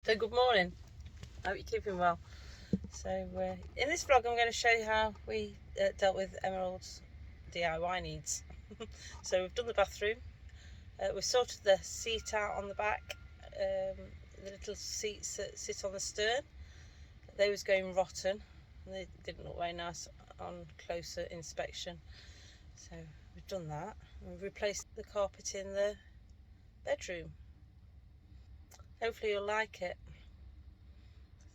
So good morning, I hope you're keeping well. So in this vlog I'm going to show you how we dealt with Emerald's DIY needs. So we've done the bathroom, we've sorted the seat out on the back, the little seats that sit on the stern. They was going rotten and they didn't look very nice on closer inspection. So we've done that. We've replaced the carpet in the bedroom. Hopefully you'll like it.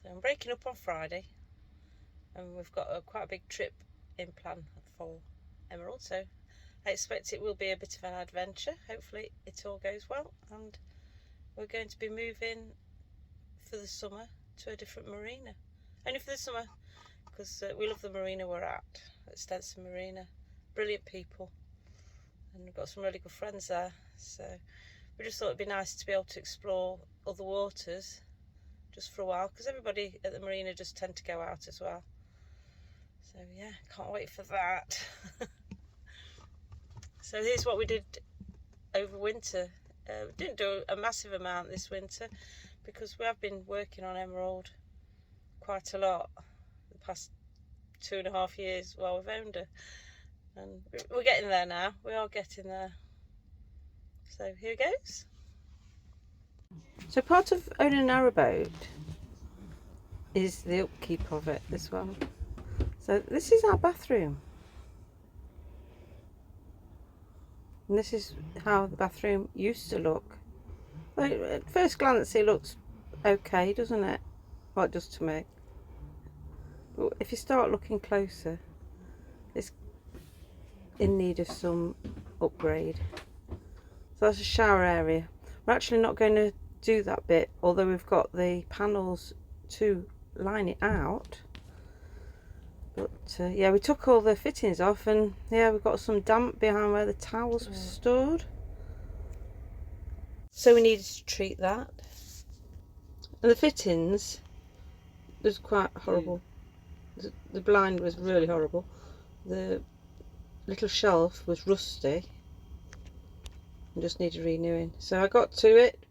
So I'm breaking up on Friday and we've got quite a big trip in plan for Emerald, so I expect it will be a bit of an adventure. Hopefully it all goes well, and we're going to be moving for the summer to a different marina. Only for the summer, because we love the marina we're at Stenson Marina. Brilliant people, and we've got some really good friends there, so we just thought it'd be nice to be able to explore other waters just for a while, because everybody at the marina just tend to go out as well. So yeah, can't wait for that. So here's what we did over winter. We didn't do a massive amount this winter because we have been working on Emerald quite a lot the past 2.5 years while we've owned her, and we're getting there now. We are getting there. So here goes. So part of owning a narrowboat is the upkeep of it as well. So this is our bathroom. And this is how the bathroom used to look. Well, at first glance it looks okay, doesn't it? Well, it does to me. But if you start looking closer, it's in need of some upgrade. So that's a shower area. We're actually not going to do that bit, although we've got the panels to line it out. But yeah, we took all the fittings off, and yeah, we've got some damp behind where the towels were stored. So we needed to treat that. And the fittings was quite horrible. The blind was really horrible. The little shelf was rusty and just needed renewing. So I got to it,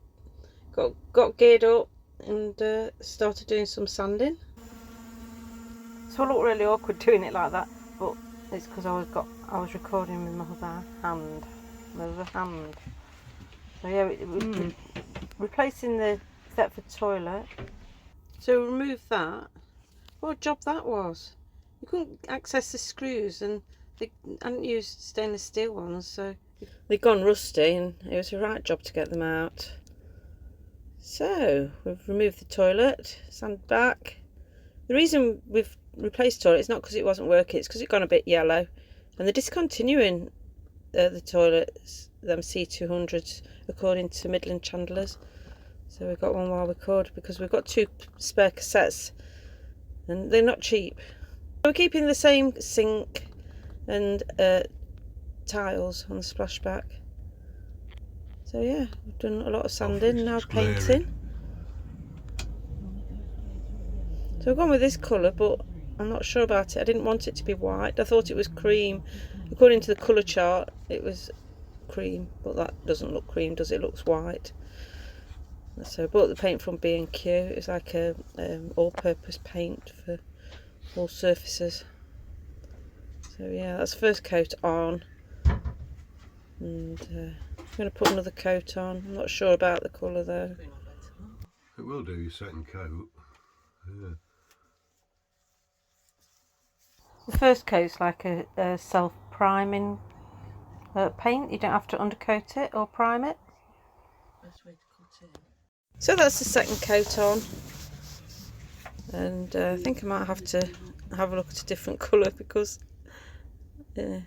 got geared up, and started doing some sanding. So I look really awkward doing it like that, but it's because I was recording with my other hand. There's a hand. So yeah, replacing the Thetford toilet. So remove that. What a job that was. You couldn't access the screws, and they hadn't used stainless steel ones, so they'd gone rusty, and it was a right job to get them out. So we've removed the toilet, sanded back. The reason we've replaced the toilet is not because it wasn't working, it's because it gone a bit yellow, and they're discontinuing the toilets, them C200s, according to Midland Chandlers. So we got one while we could, because we've got 2 spare cassettes and they're not cheap. We're keeping the same sink and tiles on the splashback. So yeah, we've done a lot of sanding, now painting. So I've gone with this colour, but I'm not sure about it. I didn't want it to be white. I thought it was cream. According to the colour chart, it was cream, but that doesn't look cream, does it? It looks white. So I bought the paint from B&Q. It was like a all-purpose paint for all surfaces. So yeah, that's the first coat on, and I'm going to put another coat on. I'm not sure about the colour though. It will do your second coat. Yeah. The first coat's like a self-priming paint. You don't have to undercoat it or prime it. Best way to cut in. So that's the second coat on, and I think I might have to have a look at a different colour, because I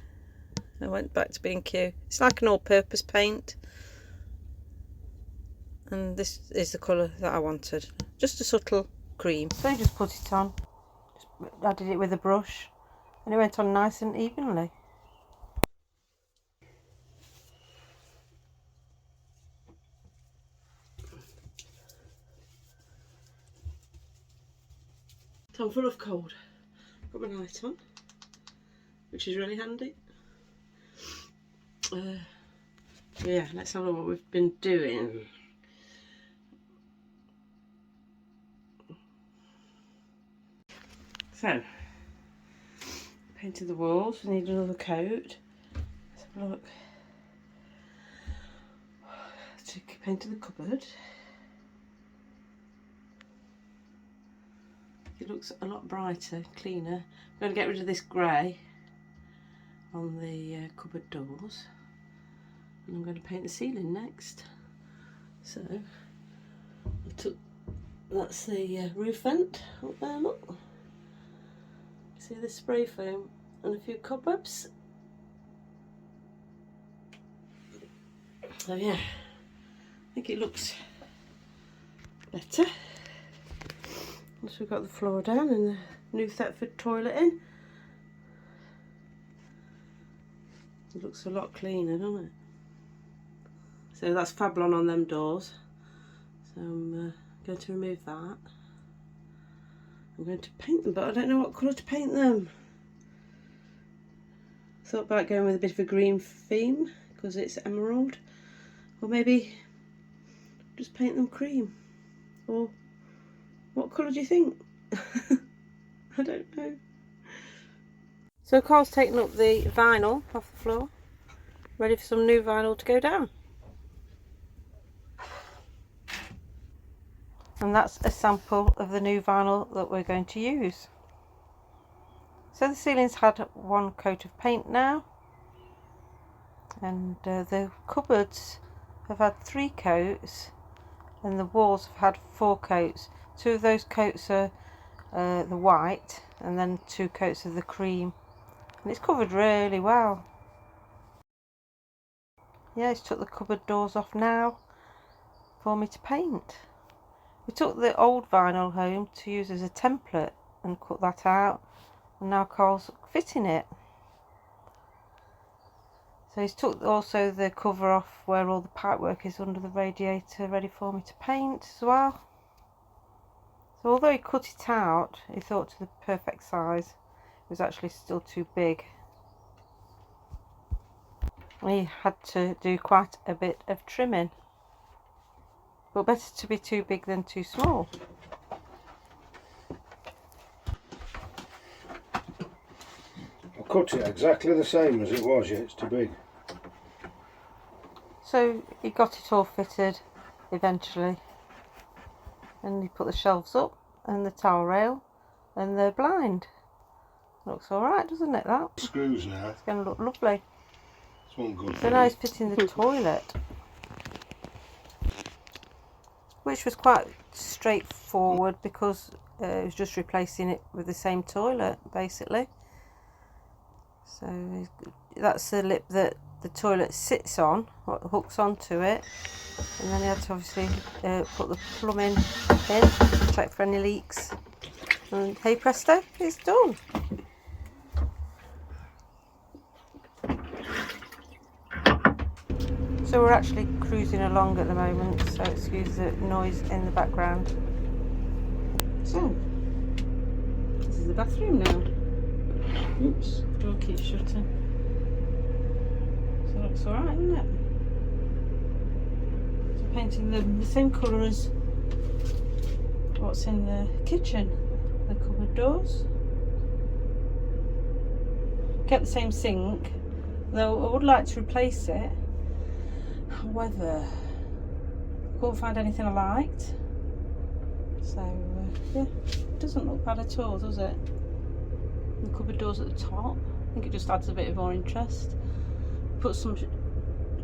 went back to B&Q. It's like an all-purpose paint, and this is the colour that I wanted, just a subtle cream. So you just put it on, I did it with a brush, and it went on nice and evenly. So I'm full of cold. Got my light on, which is really handy. Yeah, let's have a look what we've been doing. So, painted the walls, we need another coat. Let's have a look. Painted the cupboard. It looks a lot brighter, cleaner. I'm going to get rid of this grey on the cupboard doors. And I'm going to paint the ceiling next. So, I took, that's the roof vent up there, look. See the spray foam and a few cobwebs. So yeah, I think it looks better. Once we've got the floor down and the new Thetford toilet in. It looks a lot cleaner, doesn't it? So that's Fablon on them doors. So I'm going to remove that. I'm going to paint them, but I don't know what colour to paint them. Thought about going with a bit of a green theme because it's emerald. Or maybe just paint them cream. Or what colour do you think? I don't know. So Carl's taken up the vinyl off the floor. Ready for some new vinyl to go down. And that's a sample of the new vinyl that we're going to use. So the ceiling's had one coat of paint now, and the cupboards have had 3 coats, and the walls have had 4 coats. 2 of those coats are the white, and then 2 coats of the cream, and it's covered really well. Yeah, it's took the cupboard doors off now for me to paint. We took the old vinyl home to use as a template and cut that out, and now Carl's fitting it. So he's took also the cover off where all the pipework is under the radiator, ready for me to paint as well. So although he cut it out, he thought to the perfect size, it was actually still too big. He had to do quite a bit of trimming. But better to be too big than too small. I cut it exactly the same as it was, yet it's too big. So he got it all fitted eventually. And he put the shelves up and the towel rail and the blind. Looks alright, doesn't it, that? Screws now. It's going to look lovely. It's one good So now he's fitting the toilet, which was quite straightforward because it was just replacing it with the same toilet basically. So that's the lip that the toilet sits on, what hooks onto it, and then you have to obviously put the plumbing in, check for any leaks, and hey presto, it's done. So we're actually cruising along at the moment, so excuse the noise in the background. So, this is the bathroom now. Oops, door keeps shutting. So it looks alright, doesn't it? So painting them the same colour as what's in the kitchen, the cupboard doors. Kept the same sink, though I would like to replace it. However, I couldn't find anything I liked, so yeah, it doesn't look bad at all, does it? The cupboard doors at the top, I think it just adds a bit of more interest. Put a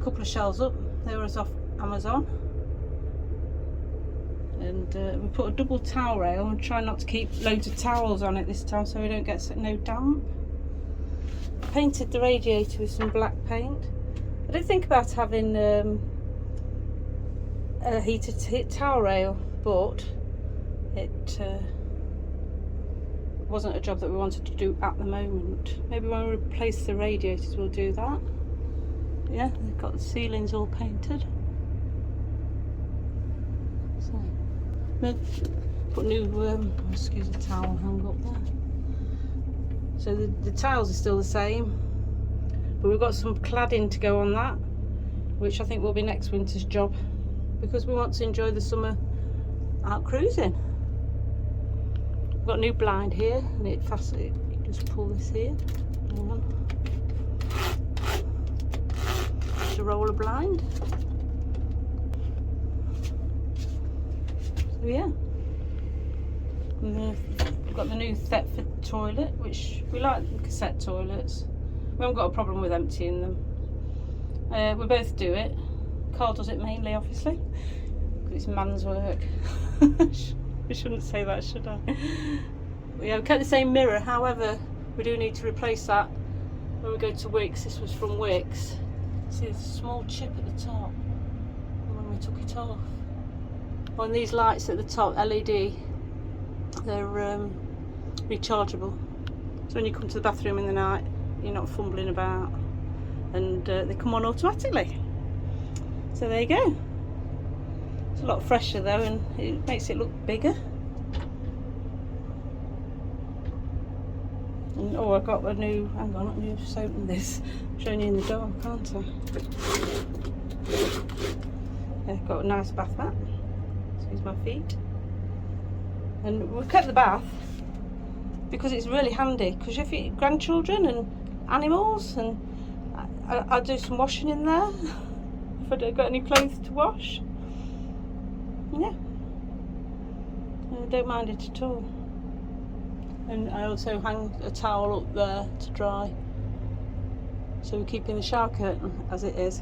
couple of shelves up, they were off Amazon, and we put a double towel rail and try not to keep loads of towels on it this time so we don't get no damp. Painted the radiator with some black paint. I did think about having a heated towel rail, but it wasn't a job that we wanted to do at the moment. Maybe when we replace the radiators we'll do that. Yeah, they've got the ceilings all painted. So, put new, excuse the towel hung up there. So the tiles are still the same. But we've got some cladding to go on that, which I think will be next winter's job, because we want to enjoy the summer out cruising. We've got a new blind here, and you just pull this here. Hang on. Just a roller blind. So yeah. And we've got the new Thetford toilet, which we like cassette toilets. We haven't got a problem with emptying them. We both do it. Carl does it mainly, obviously, because it's man's work. I shouldn't say that, should I? But yeah, we kept the same mirror, however, we do need to replace that when we go to Wicks. This was from Wicks. See, there's a small chip at the top when we took it off. On these lights at the top, LED, they're rechargeable. So when you come to the bathroom in the night, you're not fumbling about, and they come on automatically. So there you go. It's a lot fresher though, and it makes it look bigger. And oh, I got a new, hang on, let me just open this. I'm showing you in the dark, can't I? Yeah, got a nice bath mat. Excuse my feet. And we've kept the bath because it's really handy, because if you grandchildren and animals, and I do some washing in there if I don't got any clothes to wash. Yeah, I don't mind it at all. And I also hang a towel up there to dry, so we're keeping the shower curtain as it is.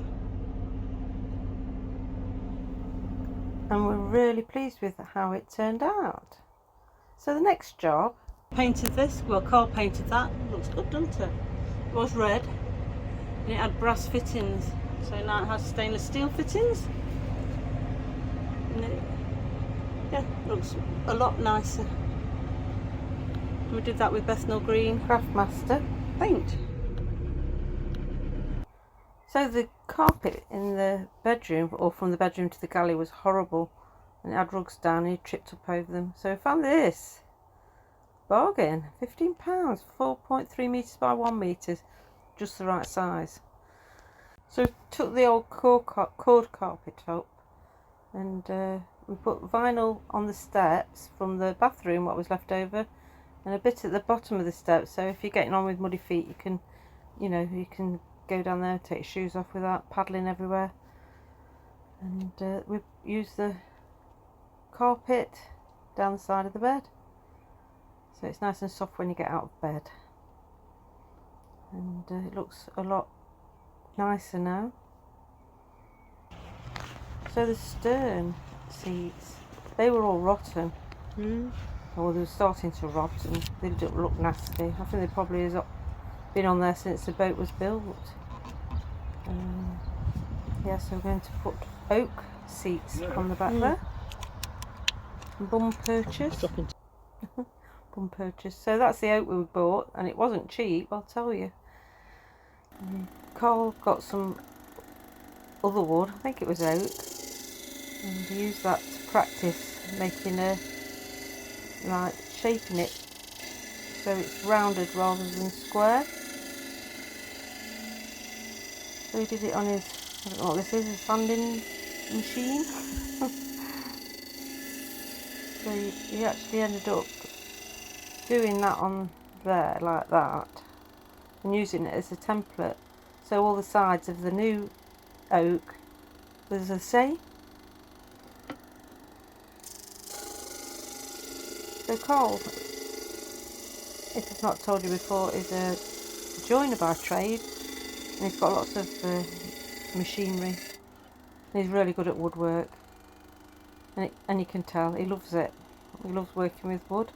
And we're really pleased with how it turned out. So the next job, painted this, well Carl painted that, looks good, doesn't it? It was red and it had brass fittings, so now it has stainless steel fittings. And it, yeah, looks a lot nicer. We did that with Bethnal Green Craftmaster paint. So the carpet in the bedroom, or from the bedroom to the galley, was horrible, and it had rugs down and he tripped up over them. So I found this bargain, £15, 4.3 metres by 1 metre, just the right size. So we took the old cord carpet up, and we put vinyl on the steps from the bathroom, what was left over, and a bit at the bottom of the steps, so if you're getting on with muddy feet, you can, you can go down there, take your shoes off without paddling everywhere. And we use the carpet down the side of the bed, so it's nice and soft when you get out of bed, and it looks a lot nicer now. So the stern seats, they were all rotten. Or they were starting to rot, and they didn't look nasty. I think they probably has been on there since the boat was built. Yeah, so we're going to put oak seats on the back there. Bum purchase. Bum purchase. So that's the oak we bought, and it wasn't cheap, I'll tell you. Carl got some other wood, I think it was oak, and he used that to practice making like shaping it so it's rounded rather than square. So he did it on his, I don't know what this is, a sanding machine. So he actually ended up doing that on there like that, and using it as a template, so all the sides of the new oak was the same. So Carl, if I've not told you before, is a joiner by trade, and he's got lots of machinery, and he's really good at woodwork, and you can tell he loves it. He loves working with wood.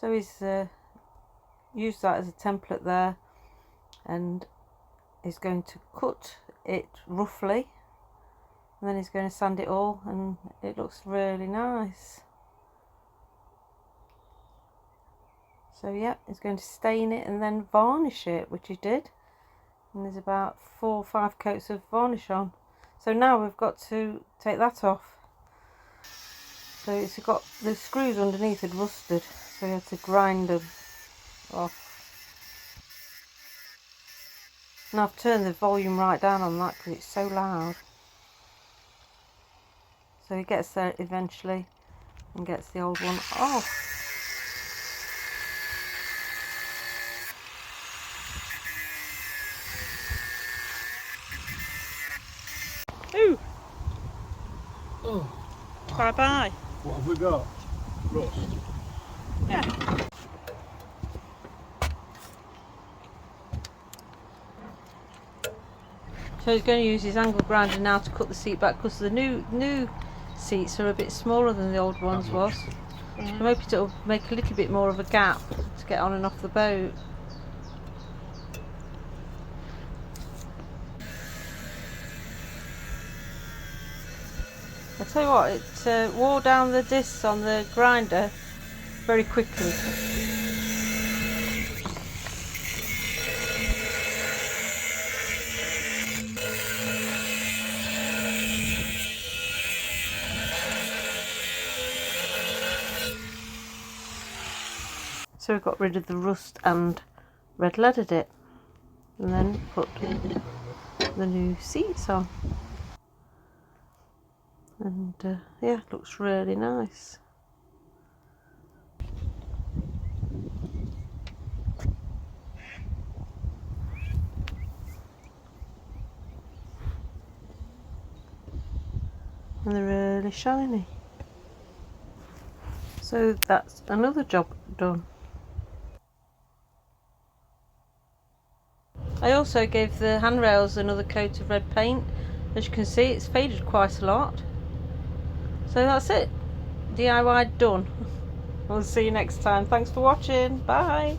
So he's used that as a template there, and he's going to cut it roughly, and then he's going to sand it all, and it looks really nice. So yeah, he's going to stain it and then varnish it, which he did, and there's about 4 or 5 coats of varnish on. So now we've got to take that off. So it's got the screws underneath had rusted, so we had to grind them off. Now I've turned the volume right down on that because it's so loud. So he gets there eventually and gets the old one off. try buy. What have we got? Rust. Yeah. So he's going to use his angle grinder now to cut the seat back, because the new seats are a bit smaller than the old ones was. I'm hoping it'll make a little bit more of a gap to get on and off the boat. I tell you what, it wore down the discs on the grinder very quickly. So we got rid of the rust and red leaded it, and then put the new seats on, and yeah, looks really nice. And they're really shiny. So that's another job done. I also gave the handrails another coat of red paint. As you can see, it's faded quite a lot. So that's it. DIY done. We'll see you next time. Thanks for watching. Bye.